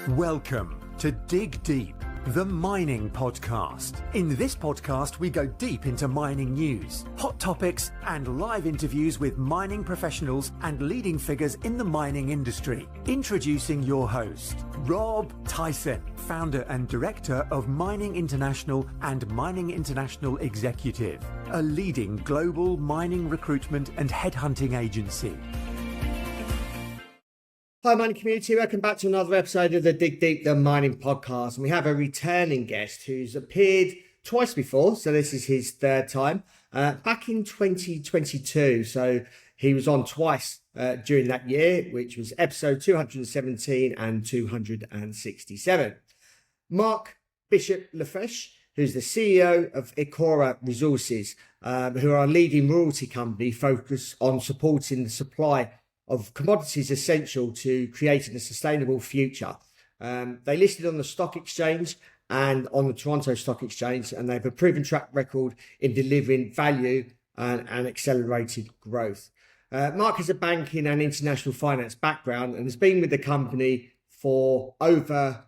Welcome to Dig Deep, the mining podcast. In this podcast, we go deep into mining news, hot topics, and live interviews with mining professionals and leading figures in the mining industry. Introducing your host, Rob Tyson, founder and director of Mining International and Mining International Executive, a leading global mining recruitment and headhunting agency. Hi mining community, welcome back to another episode of the Dig Deep, the mining podcast. And we have a returning guest who's appeared twice before, so this is his third time, back in 2022. So he was on twice during that year, which was episode 217 and 267. Marc Bishop-Lafreche, who's the CEO of Ecora Resources, who are a leading royalty company focused on supporting the supply of commodities essential to creating a sustainable future. They listed on the stock exchange and on the Toronto Stock Exchange, and they have a proven track record in delivering value and accelerated growth. Marc has a banking and international finance background and has been with the company for over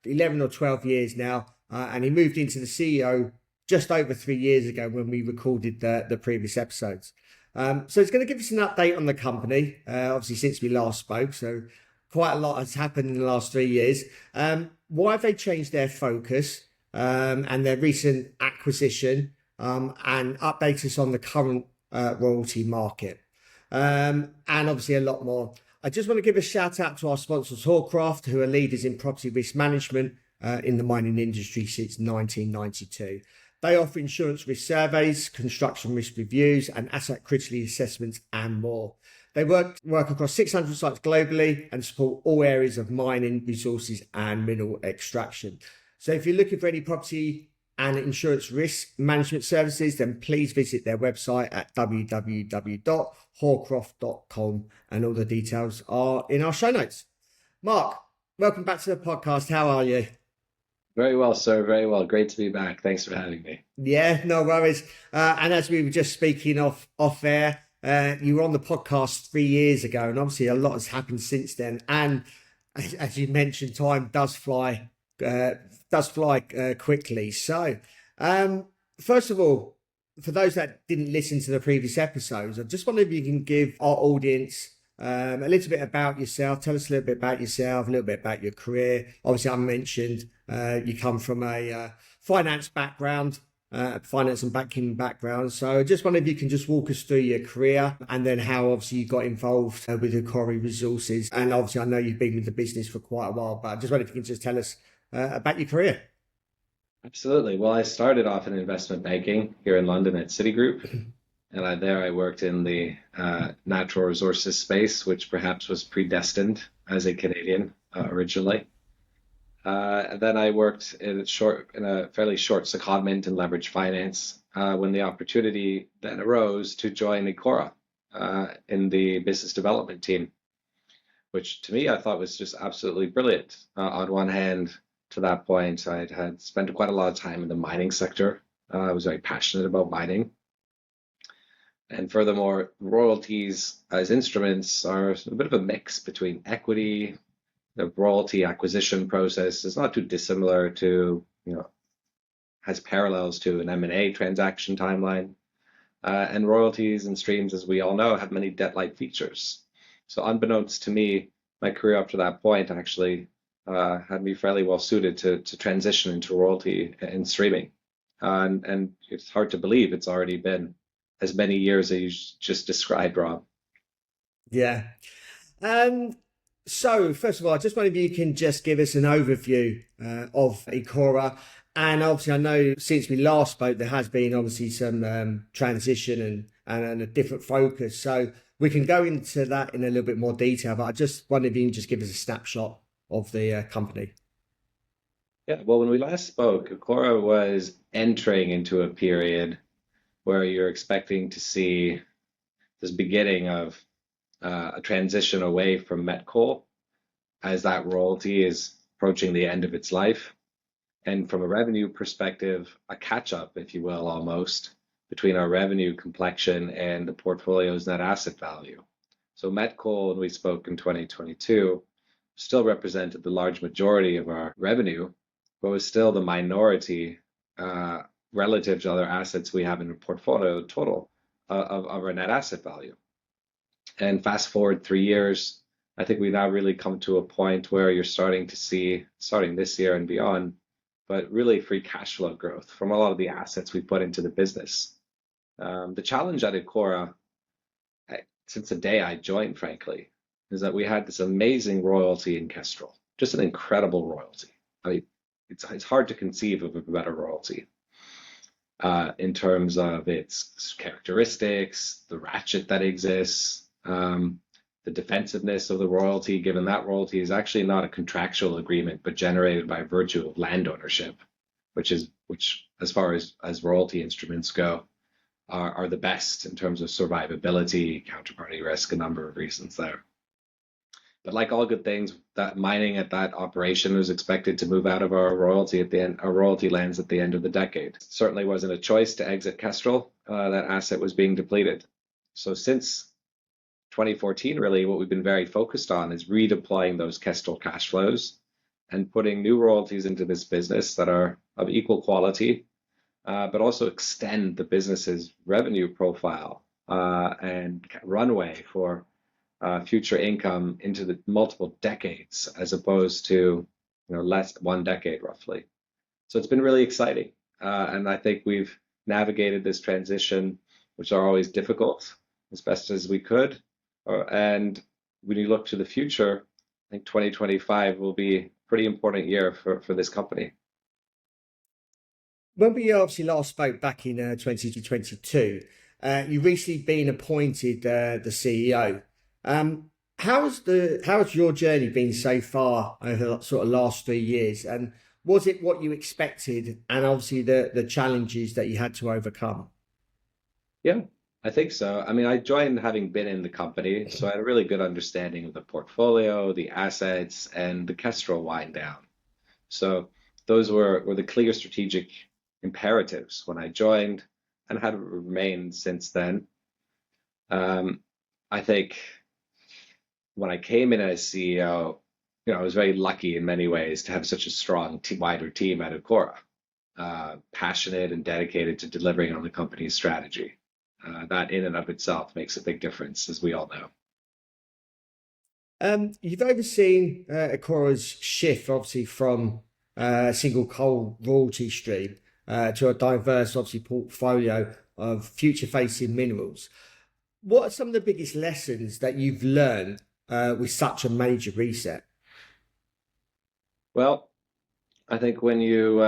11 or 12 years now, and he moved into the CEO just over 3 years ago when we recorded the previous episodes. So he's going to give us an update on the company, obviously since we last spoke. So quite a lot has happened in the last 3 years. Why have they changed their focus and their recent acquisition, and update us on the current royalty market, and obviously a lot more. I just want to give a shout out to our sponsors, Hawcraft, who are leaders in property risk management in the mining industry since 1992. They offer insurance risk surveys, construction risk reviews, and asset criticality assessments, and more. They work across 600 sites globally and support all areas of mining, resources, and mineral extraction. So if you're looking for any property and insurance risk management services, then please visit their website at www.hawcraft.com, and all the details are in our show notes. Marc, welcome back to the podcast. How are you? Very well, sir. Very well. Great to be back. Thanks for having me. Yeah, no worries. And as we were just speaking off air, you were on the podcast 3 years ago, and obviously a lot has happened since then. And as you mentioned, time does fly quickly. So, first of all, for those that didn't listen to the previous episodes, I just wonder if you can give our audience a little bit about yourself. Tell us a little bit about yourself, a little bit about your career. Obviously, I mentioned you come from a finance background, finance and banking background. So I just wonder if you can just walk us through your career and then how obviously you got involved with Ecora Resources. And obviously, I know you've been with the business for quite a while, but I just wonder if you can just tell us about your career. Absolutely. Well, I started off in investment banking here in London at Citigroup. And I worked in the natural resources space, which perhaps was predestined as a Canadian originally. And then I worked in a fairly short secondment in leverage finance when the opportunity then arose to join Ecora in the business development team, which to me I thought was just absolutely brilliant. On one hand, to that point, I had spent quite a lot of time in the mining sector. I was very passionate about mining. And furthermore, royalties as instruments are a bit of a mix between equity. The royalty acquisition process is not too dissimilar to, has parallels to an M&A transaction timeline. And royalties and streams, as we all know, have many debt-like features. So unbeknownst to me, my career up to that point actually had me fairly well suited to transition into royalty and streaming. And it's hard to believe it's already been as many years as you just described, Rob. Yeah. So first of all, I just wonder if you can just give us an overview of Ecora. And obviously, I know since we last spoke, there has been obviously some transition and a different focus. So we can go into that in a little bit more detail, but I just wonder if you can just give us a snapshot of the company. Yeah, well, when we last spoke, Ecora was entering into a period where you're expecting to see this beginning of a transition away from met coal as that royalty is approaching the end of its life. And from a revenue perspective, a catch-up, if you will, almost, between our revenue complexion and the portfolio's net asset value. So met coal, when we spoke in 2022, still represented the large majority of our revenue, but was still the minority relative to other assets we have in the portfolio total of our net asset value. And fast forward 3 years, I think we now really come to a point where you're starting to see, starting this year and beyond, but really free cash flow growth from a lot of the assets we put into the business. The challenge at Ecora, since the day I joined, frankly, is that we had this amazing royalty in Kestrel, just an incredible royalty. I mean, it's hard to conceive of a better royalty in terms of its characteristics, the ratchet that exists, the defensiveness of the royalty, given that royalty is actually not a contractual agreement, but generated by virtue of land ownership, which as far as royalty instruments go, are the best in terms of survivability, counterparty risk, a number of reasons there. But like all good things, that mining at that operation was expected to move out of our royalty lands at the end of the decade. It certainly wasn't a choice to exit Kestrel. That asset was being depleted. So since 2014, really, what we've been very focused on is redeploying those Kestrel cash flows and putting new royalties into this business that are of equal quality, but also extend the business's revenue profile and runway for future income into the multiple decades, as opposed to less 1 decade roughly. So it's been really exciting, and I think we've navigated this transition, which are always difficult, as best as we could. And when you look to the future, I think 2025 will be a pretty important year for this company. When we obviously last spoke back in 2022, you've recently been appointed the CEO. How's your journey been so far over the sort of last 3 years? And was it what you expected? And obviously the challenges that you had to overcome? Yeah, I think so. I mean, I joined having been in the company, so I had a really good understanding of the portfolio, the assets, and the Kestrel wind down. So those were the clear strategic imperatives when I joined and have remained since then. I think when I came in as CEO, I was very lucky in many ways to have such a strong wider team at Ecora, passionate and dedicated to delivering on the company's strategy. That in and of itself makes a big difference, as we all know. You've overseen Ecora's shift, obviously, from a single coal royalty stream to a diverse, obviously, portfolio of future-facing minerals. What are some of the biggest lessons that you've learned with such a major reset? Well, I think when you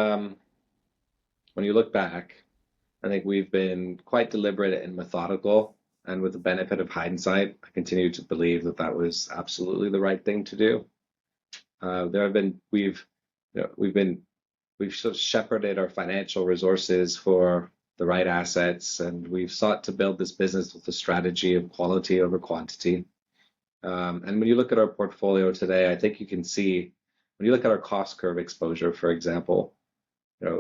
look back, I think we've been quite deliberate and methodical, and with the benefit of hindsight, I continue to believe that was absolutely the right thing to do. We've sort of shepherded our financial resources for the right assets, and we've sought to build this business with a strategy of quality over quantity. And when you look at our portfolio today, I think you can see, when you look at our cost curve exposure, for example,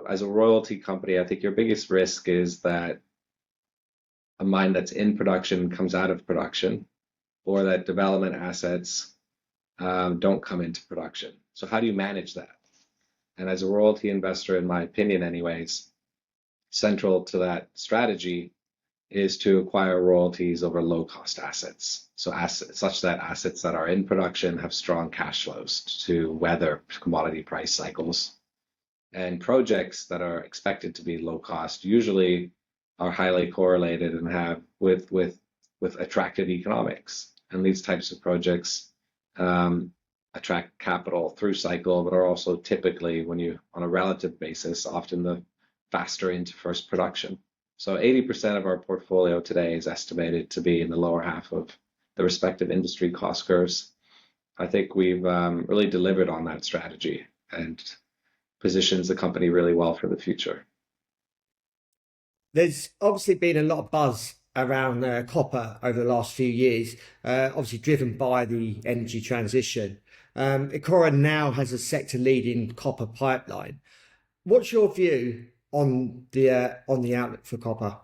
as a royalty company, I think your biggest risk is that a mine that's in production comes out of production, or that development assets don't come into production. So how do you manage that? And as a royalty investor, in my opinion anyways, central to that strategy is to acquire royalties over low-cost assets. So assets such that assets that are in production have strong cash flows to weather commodity price cycles. And projects that are expected to be low cost usually are highly correlated and have with attractive economics. And these types of projects attract capital through cycle, but are also typically, on a relative basis, often the faster into first production. So 80% of our portfolio today is estimated to be in the lower half of the respective industry cost curves. I think we've really delivered on that strategy and positions the company really well for the future. There's obviously been a lot of buzz around copper over the last few years, obviously driven by the energy transition. Ecora now has a sector-leading copper pipeline. What's your view on the outlook for copper?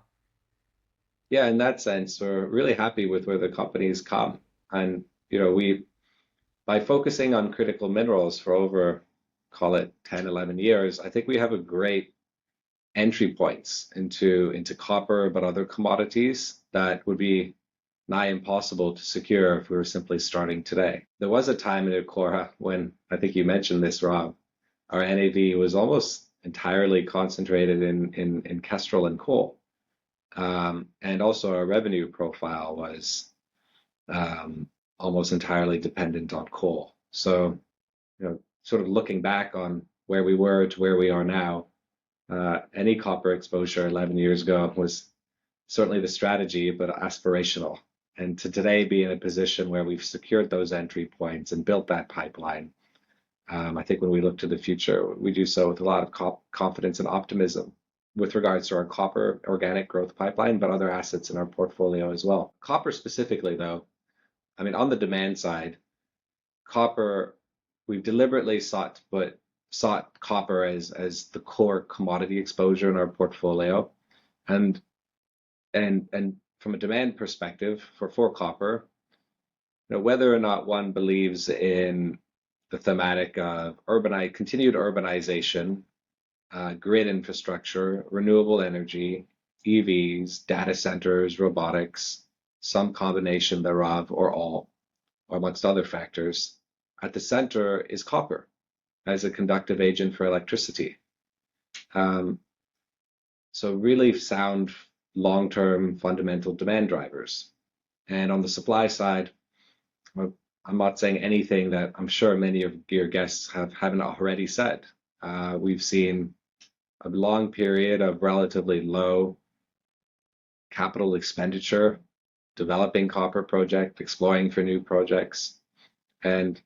Yeah, in that sense, we're really happy with where the company's come, and we by focusing on critical minerals for over, call it 10, 11 years, I think we have a great entry points into copper, but other commodities that would be nigh impossible to secure if we were simply starting today. There was a time in Ecora when, I think you mentioned this, Rob, our NAV was almost entirely concentrated in Kestrel and coal. And also our revenue profile was almost entirely dependent on coal. So, sort of looking back on where we were to where we are now, any copper exposure 11 years ago was certainly the strategy, but aspirational. And to today be in a position where we've secured those entry points and built that pipeline, I think when we look to the future, we do so with a lot of confidence and optimism with regards to our copper organic growth pipeline, but other assets in our portfolio as well. Copper specifically, though, I mean, on the demand side, copper, we've deliberately sought copper as the core commodity exposure in our portfolio, and from a demand perspective for copper, whether or not one believes in the thematic of continued urbanization, grid infrastructure, renewable energy, EVs, data centers, robotics, some combination thereof, or all, or amongst other factors, at the center is copper as a conductive agent for electricity. So really sound long-term fundamental demand drivers. And on the supply side, I'm not saying anything that I'm sure many of your guests haven't already said. We've seen a long period of relatively low capital expenditure, developing copper project, exploring for new projects, and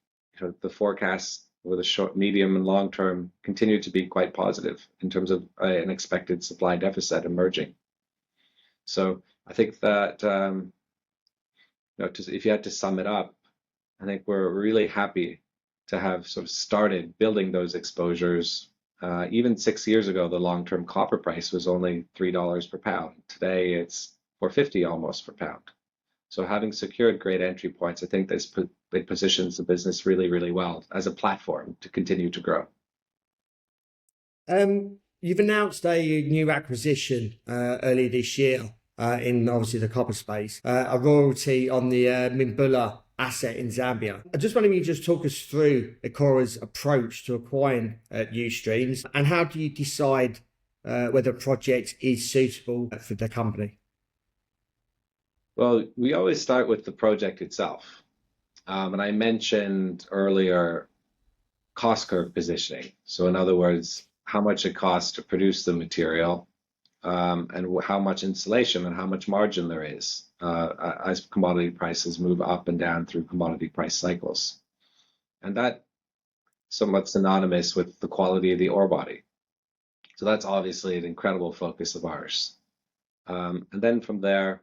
the forecasts over the short, medium, and long term continue to be quite positive in terms of an expected supply deficit emerging. So I think that if you had to sum it up, I think we're really happy to have sort of started building those exposures. Even 6 years ago, the long-term copper price was only $3 per pound. Today, it's $4.50 almost per pound. So having secured great entry points, I think it positions the business really, really well as a platform to continue to grow. You've announced a new acquisition earlier this year in obviously the copper space, a royalty on the Mimbula asset in Zambia. I just wondering if you just talk us through Ecora's approach to acquiring new streams, and how do you decide whether a project is suitable for the company? Well, we always start with the project itself. And I mentioned earlier cost curve positioning. So in other words, how much it costs to produce the material, and how much insulation and how much margin there is as commodity prices move up and down through commodity price cycles. And that somewhat synonymous with the quality of the ore body. So that's obviously an incredible focus of ours. And then from there,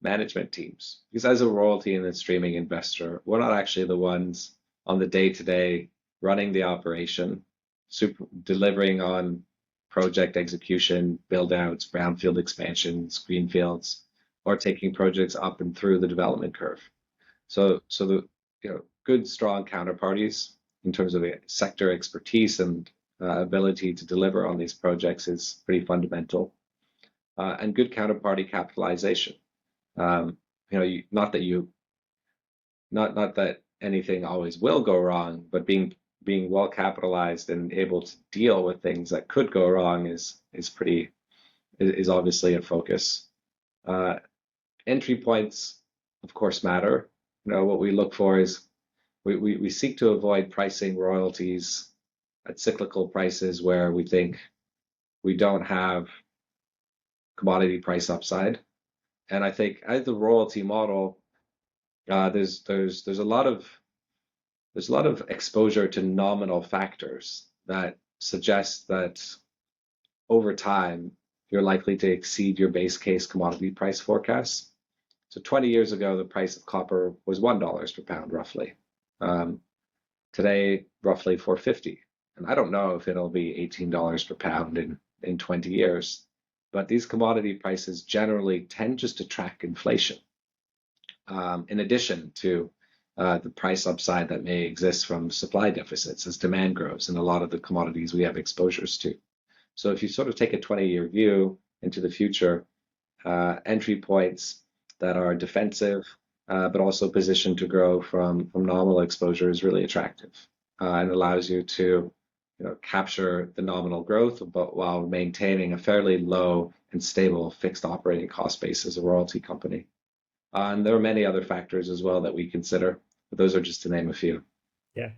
management teams. Because as a royalty and a streaming investor, we're not actually the ones on the day-to-day running the operation, delivering on project execution, build-outs, brownfield expansions, greenfields, or taking projects up and through the development curve. So the good, strong counterparties in terms of sector expertise and ability to deliver on these projects is pretty fundamental. And good counterparty capitalization. Not that anything always will go wrong, but being well capitalized and able to deal with things that could go wrong is obviously a focus. Entry points, of course, matter. What we look for is we seek to avoid pricing royalties at cyclical prices where we think we don't have commodity price upside. And I think as the royalty model, there's a lot of exposure to nominal factors that suggest that over time you're likely to exceed your base case commodity price forecast. So 20 years ago, the price of copper was $1 per pound, roughly. Today, roughly $4.50. And I don't know if it'll be $18 per pound in 20 years. But these commodity prices generally tend just to track inflation. In addition to the price upside that may exist from supply deficits as demand grows in a lot of the commodities we have exposures to. So if you sort of take a 20-year view into the future, entry points that are defensive, but also positioned to grow from nominal exposure is really attractive, and allows you to capture the nominal growth, but while maintaining a fairly low and stable fixed operating cost base as a royalty company. And there are many other factors as well that we consider, but those are just to name a few. Yeah.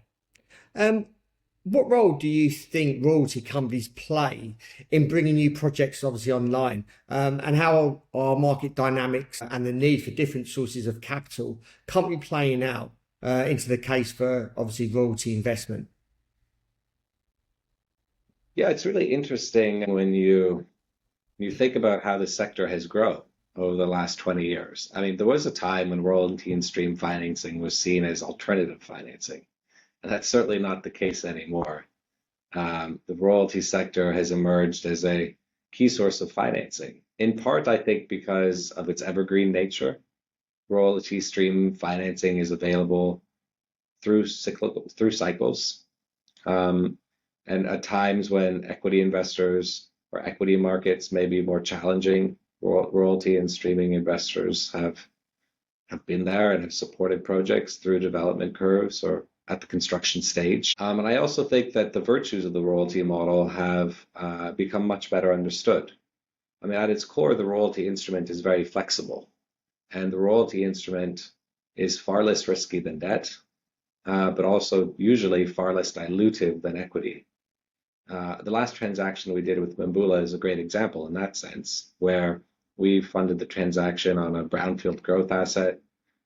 What role do you think royalty companies play in bringing new projects obviously online? And how are market dynamics and the need for different sources of capital currently playing out into the case for obviously royalty investment? Yeah, it's really interesting when you think about how the sector has grown over the last 20 years. I mean, there was a time when royalty and stream financing was seen as alternative financing, and that's certainly not the case anymore. The royalty sector has emerged as a key source of financing, in part, I think, because of its evergreen nature. Royalty stream financing is available through cycles. And at times when equity investors or equity markets may be more challenging, royalty and streaming investors have been there and have supported projects through development curves or at the construction stage. And I also think that the virtues of the royalty model have become much better understood. I mean, at its core, the royalty instrument is very flexible, and the royalty instrument is far less risky than debt, but also usually far less dilutive than equity. The last transaction we did with Mimbula is a great example in that sense, where we funded the transaction on a brownfield growth asset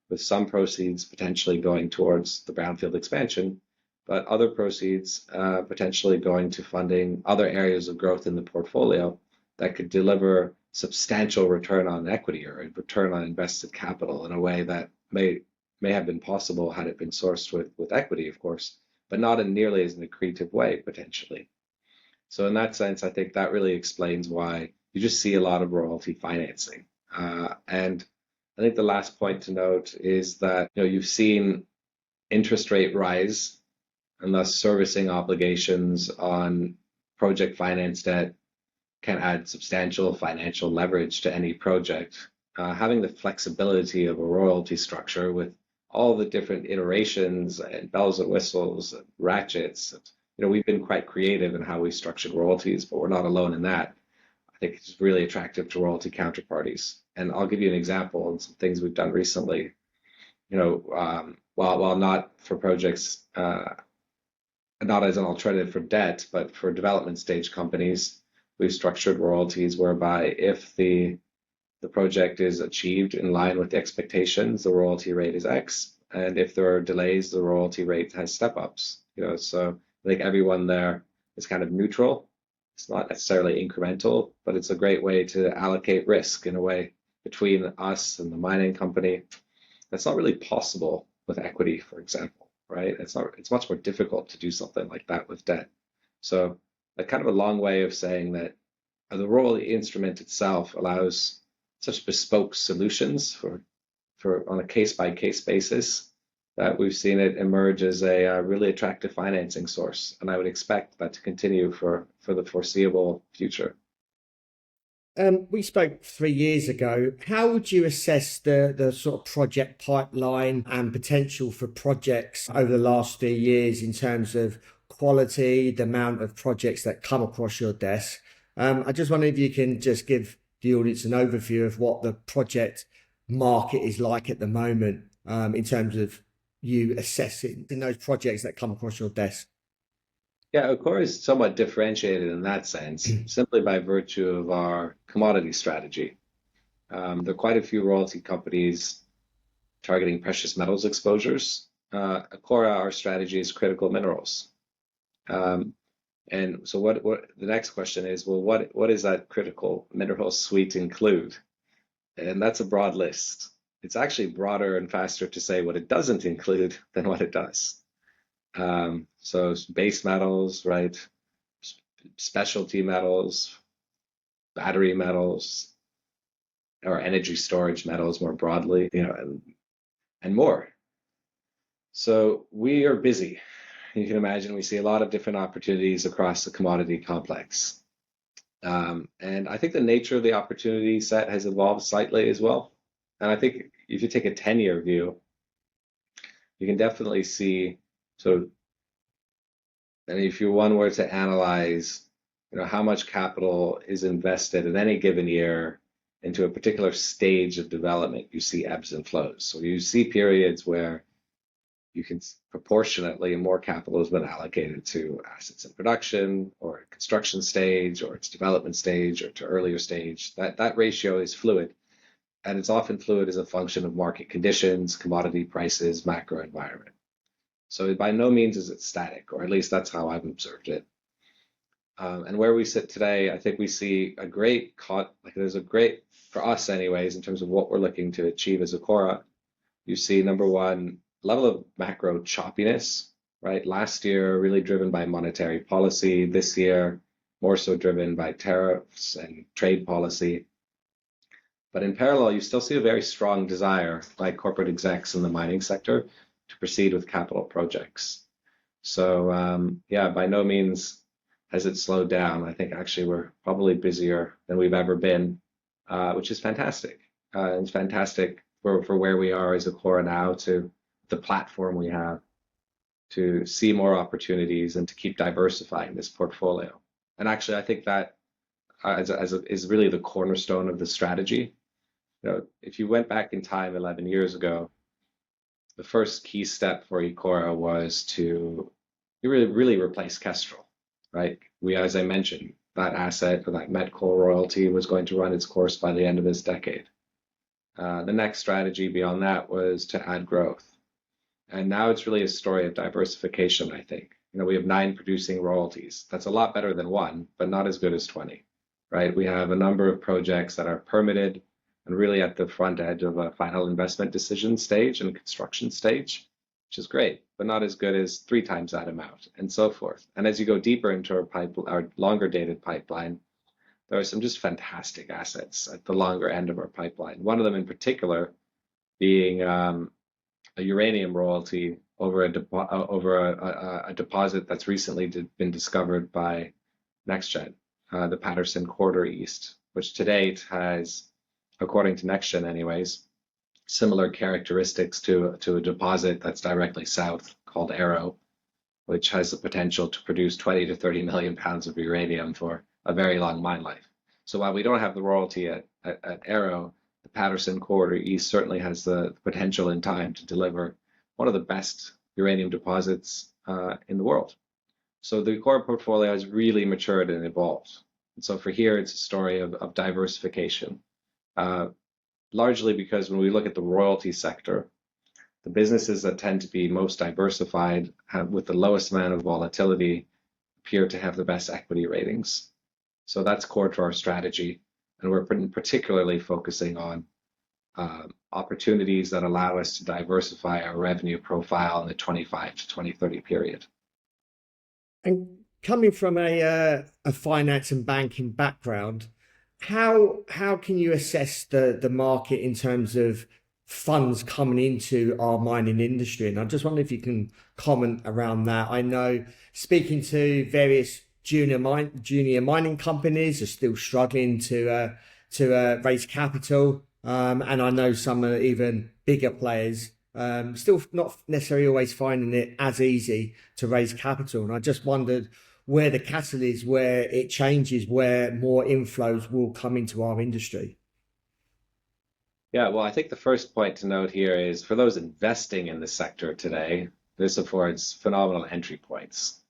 with some proceeds potentially going towards the brownfield expansion, but other proceeds potentially going to funding other areas of growth in the portfolio that could deliver substantial return on equity or a return on invested capital in a way that may have been possible had it been sourced with equity, of course, but not in nearly as an accretive way, potentially. So in that sense, I think that really explains why you just see a lot of royalty financing. And I think the last point to note is that you've seen interest rate rise, and thus servicing obligations on project finance debt can add substantial financial leverage to any project. Having the flexibility of a royalty structure with all the different iterations and bells and whistles and ratchets. We've been quite creative in how we structured royalties, but we're not alone in that. I think it's really attractive to royalty counterparties. And I'll give you an example of some things we've done recently. While not for projects, not as an alternative for debt, but for development stage companies, we've structured royalties whereby if the project is achieved in line with the expectations, the royalty rate is X. And if there are delays, the royalty rate has step-ups. So I think everyone there is kind of neutral. It's not necessarily incremental, but it's a great way to allocate risk in a way between us and the mining company. That's not really possible with equity, for example, right? It's much more difficult to do something like that with debt. So a kind of a long way of saying that the royalty instrument itself allows such bespoke solutions for on a case-by-case basis that we've seen it emerge as a really attractive financing source. And I would expect that to continue for the foreseeable future. We spoke 3 years ago. How would you assess the sort of project pipeline and potential for projects over the last 3 years in terms of quality, the amount of projects that come across your desk? I just wonder if you can just give the audience an overview of what the project market is like at the moment in terms of you assessing in those projects that come across your desk. Yeah, Ecora is somewhat differentiated in that sense, simply by virtue of our commodity strategy. There are quite a few royalty companies targeting precious metals exposures. Ecora, our strategy is critical minerals. And so what the next question is, well, what is that critical mineral suite include? And that's a broad list. It's actually broader and faster to say what it doesn't include than what it does. So base metals, right? Specialty metals, battery metals, or energy storage metals more broadly, and more. So we are busy. You can imagine we see a lot of different opportunities across the commodity complex. And I think the nature of the opportunity set has evolved slightly as well. And I think if you take a 10-year view, you can definitely see, so, and if you one were to analyze, how much capital is invested in any given year into a particular stage of development, you see ebbs and flows. So you see periods where you can proportionately more capital has been allocated to assets in production or construction stage or its development stage or to earlier stage. That ratio is fluid, and it's often fluid as a function of market conditions, commodity prices, macro environment. So by no means is it static, or at least that's how I've observed it. And where we sit today, I think we see there's a great, for us anyways, in terms of what we're looking to achieve as Ecora. You see, number one, level of macro choppiness, right? Last year, really driven by monetary policy. This year, more so driven by tariffs and trade policy. But in parallel, you still see a very strong desire by corporate execs in the mining sector to proceed with capital projects. So by no means has it slowed down. I think actually we're probably busier than we've ever been, which is fantastic. It's fantastic for where we are as Ecora now, to the platform we have to see more opportunities and to keep diversifying this portfolio. And actually, I think that is really the cornerstone of the strategy. If you went back in time 11 years ago, the first key step for Ecora was to really replace Kestrel, right? As I mentioned, that asset or that met coal royalty was going to run its course by the end of this decade. The next strategy beyond that was to add growth. And now it's really a story of diversification, I think. We have 9 producing royalties. That's a lot better than 1, but not as good as 20, right? We have a number of projects that are permitted and really at the front edge of a final investment decision stage and construction stage, which is great, but not as good as 3 times that amount, and so forth. And as you go deeper into our longer dated pipeline, there are some just fantastic assets at the longer end of our pipeline. One of them in particular being a uranium royalty over a deposit that's recently been discovered by NextGen, the Patterson Quarter East, which to date has, according to NextGen anyways, similar characteristics to a deposit that's directly south called Arrow, which has the potential to produce 20 to 30 million pounds of uranium for a very long mine life. So while we don't have the royalty at Arrow, the Patterson Quarter East certainly has the potential in time to deliver one of the best uranium deposits in the world. So the core portfolio has really matured and evolved. And so for here, it's a story of diversification, largely because when we look at the royalty sector, the businesses that tend to be most diversified with the lowest amount of volatility appear to have the best equity ratings. So that's core to our strategy. And we're particularly focusing on opportunities that allow us to diversify our revenue profile in the 25 to 2030 period. And coming from a finance and banking background, how can you assess the market in terms of funds coming into our mining industry? And I just wonder if you can comment around that. I know speaking to various junior mining companies are still struggling to raise capital, and I know some are even bigger players still not necessarily always finding it as easy to raise capital. And I just wondered where the catalyst is, where it changes, where more inflows will come into our industry. Yeah, well, I think the first point to note here is for those investing in the sector today, this affords phenomenal entry points.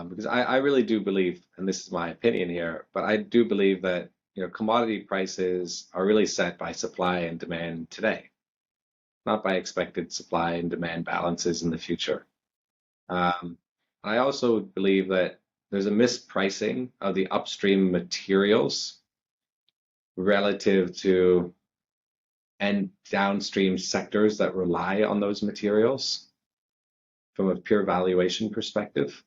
Because I really do believe, and this is my opinion here, but I do believe that commodity prices are really set by supply and demand today, not by expected supply and demand balances in the future. I also believe that there's a mispricing of the upstream materials relative to and downstream sectors that rely on those materials from a pure valuation perspective.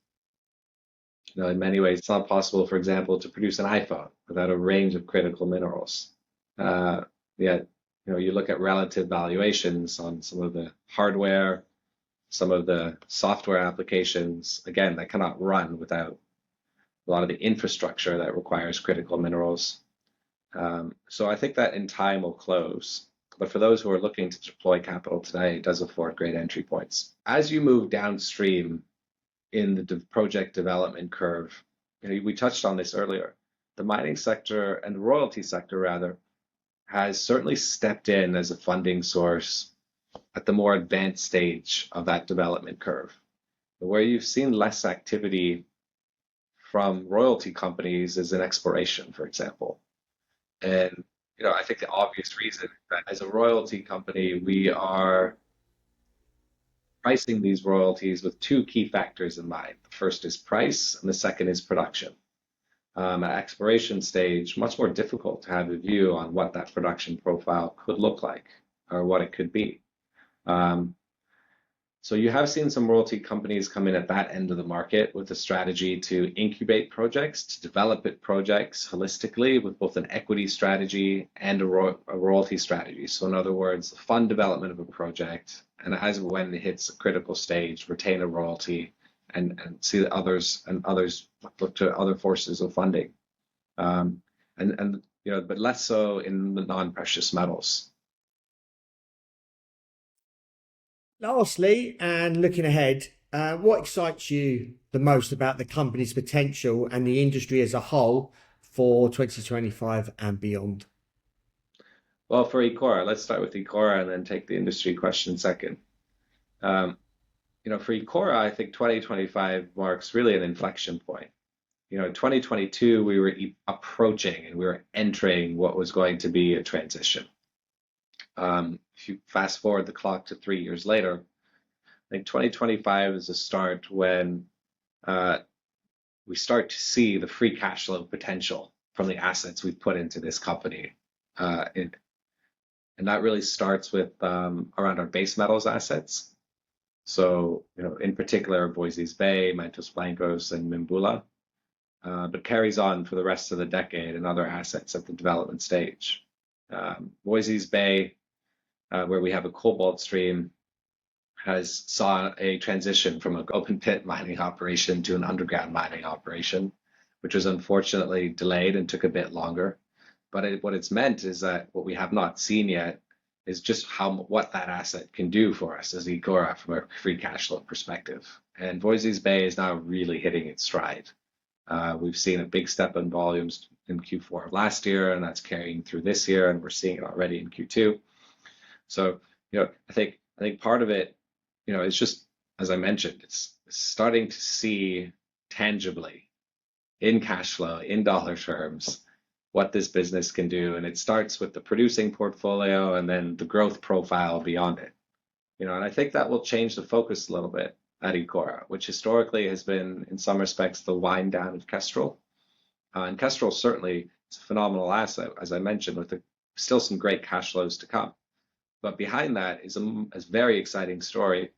In many ways, it's not possible, for example, to produce an iPhone without a range of critical minerals. Yet, you look at relative valuations on some of the hardware some of the software applications, again, that cannot run without a lot of the infrastructure that requires critical minerals. So I think that in time will close. But for those who are looking to deploy capital today, it does afford great entry points. As you move downstream in the project development curve, we touched on this earlier. The mining sector and the royalty sector, rather, has certainly stepped in as a funding source at the more advanced stage of that development curve. Where you've seen less activity from royalty companies is in exploration, for example. And I think the obvious reason that as a royalty company, we are pricing these royalties with two key factors in mind. The first is price, and the second is production. At exploration stage, much more difficult to have a view on what that production profile could look like or what it could be. So you have seen some royalty companies come in at that end of the market with a strategy to incubate projects, to develop projects holistically with both an equity strategy and a royalty strategy. So in other words, the fund development of a project, and as when it hits a critical stage, retain a royalty and see that others look to other forces of funding. But less so in the non-precious metals. Lastly, and looking ahead, what excites you the most about the company's potential and the industry as a whole for 2025 and beyond? Well, for Ecora, let's start with Ecora and then take the industry question second. For Ecora, I think 2025 marks really an inflection point. In 2022, we were approaching and we were entering what was going to be a transition. If you fast forward the clock to 3 years later, I think 2025 is a start when we start to see the free cash flow potential from the assets we've put into this company. And that really starts with around our base metals assets. So, in particular, Voisey's Bay, Mantos Blancos, and Mimbula, but carries on for the rest of the decade and other assets at the development stage. Voisey's Bay, where we have a cobalt stream, has saw a transition from an open pit mining operation to an underground mining operation, which was unfortunately delayed and took a bit longer. But what it's meant is that what we have not seen yet is just what that asset can do for us as Ecora from a free cash flow perspective. And Voisey's Bay is now really hitting its stride. We've seen a big step in volumes in Q4 of last year, and that's carrying through this year, and we're seeing it already in Q2. So, I think part of it, it's just, as I mentioned, it's starting to see tangibly in cash flow, in dollar terms, what this business can do. And it starts with the producing portfolio and then the growth profile beyond it. And I think that will change the focus a little bit at Ecora, which historically has been, in some respects, the wind down of Kestrel. And Kestrel certainly is a phenomenal asset, as I mentioned, with still some great cash flows to come. But behind that is a very exciting story,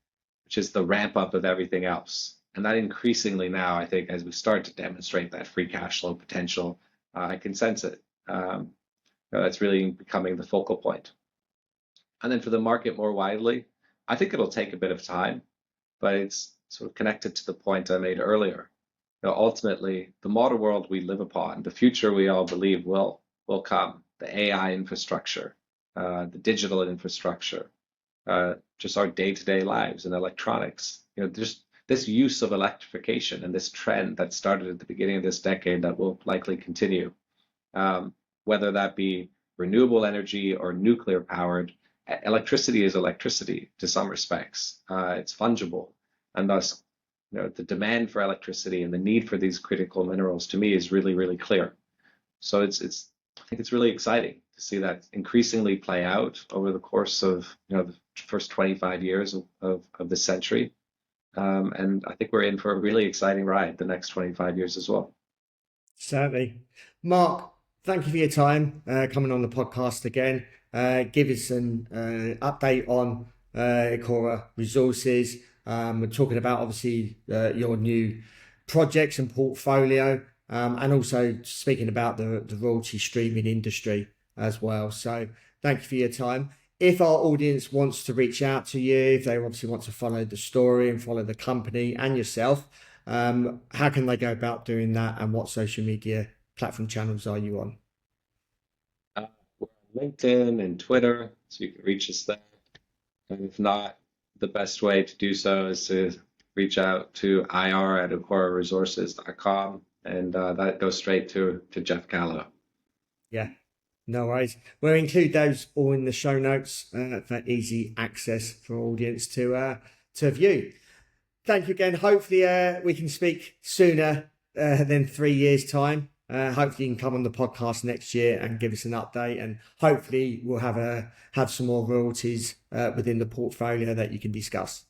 which is the ramp up of everything else. And that increasingly now, I think, as we start to demonstrate that free cash flow potential, I can sense it. That's really becoming the focal point. And then for the market more widely, I think it'll take a bit of time, but it's sort of connected to the point I made earlier. Ultimately, the modern world we live upon, the future we all believe will come, the AI infrastructure, the digital infrastructure, just our day-to-day lives and electronics. Just this use of electrification and this trend that started at the beginning of this decade that will likely continue, whether that be renewable energy or nuclear powered. Electricity is electricity to some respects. It's fungible, and thus, the demand for electricity and the need for these critical minerals to me is really, really clear. So I think it's really exciting to see that increasingly play out over the course of the first 25 years of the century. And I think we're in for a really exciting ride the next 25 years as well. Certainly. Marc, thank you for your time coming on the podcast again. Give us an update on Ecora Resources. We're talking about obviously your new projects and portfolio, and also speaking about the royalty streaming industry as well. So thank you for your time. if our audience wants to reach out to you, if they obviously want to follow the story and follow the company and yourself, how can they go about doing that, and what social media platform channels are you on? We're on LinkedIn and Twitter, so you can reach us there. And if not, the best way to do so is to reach out to ir@ecoraresources.com, and that goes straight to Jeff Callow. Yeah, no worries. We'll include those all in the show notes for easy access for audience to view. Thank you again. Hopefully we can speak sooner than 3 years' time. Hopefully you can come on the podcast next year and give us an update, and hopefully we'll have some more royalties within the portfolio that you can discuss.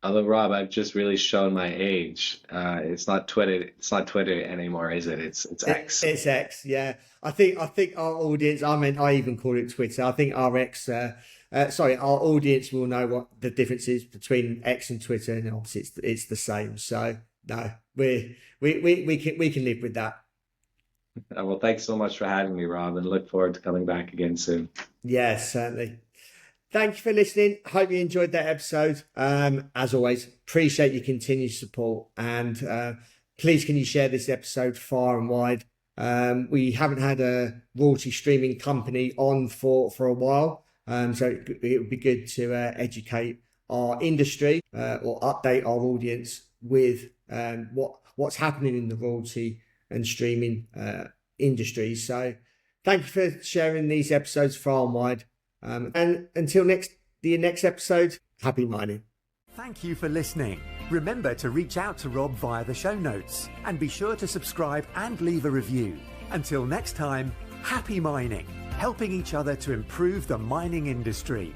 Although, Rob, I've just really shown my age. It's not Twitter. It's not Twitter anymore, is it? It's X. It's X. Yeah, I think our audience. I even call it Twitter. I think our audience will know what the difference is between X and Twitter, and obviously it's the same. So no, we can live with that. Well, thanks so much for having me, Rob, and look forward to coming back again soon. Yes, certainly. Thank you for listening. Hope you enjoyed that episode. As always, appreciate your continued support, and please can you share this episode far and wide. We haven't had a royalty streaming company on for a while, so it would be good to educate our industry or update our audience with what's happening in the royalty and streaming industry. So thank you for sharing these episodes far and wide. And until the next episode, happy mining. Thank you for listening. Remember to reach out to Rob via the show notes, and be sure to subscribe and leave a review. Until next time, happy mining, helping each other to improve the mining industry.